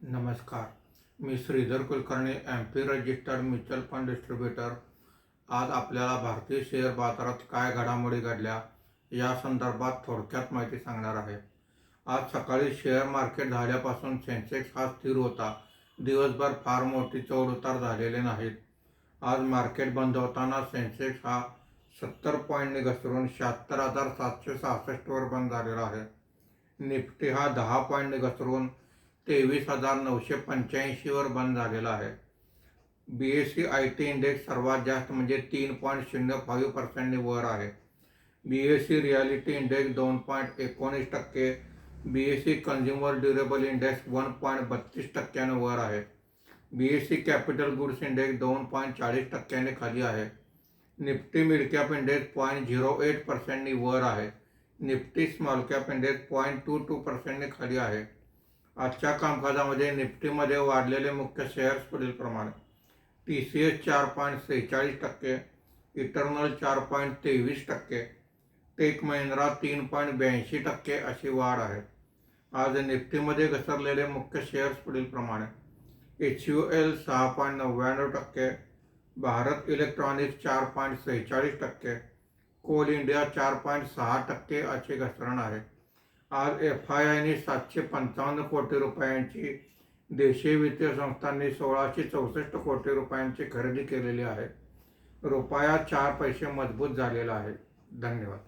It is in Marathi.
नमस्कार. मी Shridhar Kulkarni, MP registered mutual fund distributor. आज आपल्याला भारतीय शेअर बाजारात काय घडामोडी घडल्या या संदर्भात थोडक्यात माहिती सांगणार आहे. आज सकाळी शेअर मार्केट झाल्यापासून सेन्सेक्स हा स्थिर होता. दिवसभर फार मोठी चढउतार झालेले नाहीत. आज मार्केट बंद होताना सेन्सेक्स हा 70 पॉईंटने घसरून 76,766 वर बंद झालेला आहे. निफ्टी हा 10 पॉईंटने घसरून 23,985 वर बंद झालेला आहे. BSE IT इंडेक्स सर्वात जास्त म्हणजे 3.05% वर आहे. BSE reality index 2.19%, BSE consumer durable index 1.32% वर आहे. BSE कॅपिटल गुड्स इंडेक्स 2.40% खाली आहे. निफ्टी मिड कॅप इंडेक्स 0.08% वर आहे. निफ्टी स्मॉल कॅप इंडेक्स 0.22% खाली आहे. आजच्या कामकाजामध्ये निफ्टीमध्ये वाढलेले मुख्य शेअर्स पुढील प्रमाणे: TCS 4.46%, इटर्नल 4.23%, टेक महिंद्रा 3.82% अशी वाढ आहे. आज निफ्टीमध्ये घसरलेले मुख्य शेअर्स पुढील प्रमाणे: HUL 6.99%, Bharat Electronics 4.46%, Coal India 4.6% असे घसरण आहे. आज FIIने 755 कोटी रुपयांची, देशीय वित्तीय संस्थांनी 1664 कोटी रुपयांची खरेदी केलेली आहे. रुपया 4 पैसे मजबूत झालेला आहे. धन्यवाद.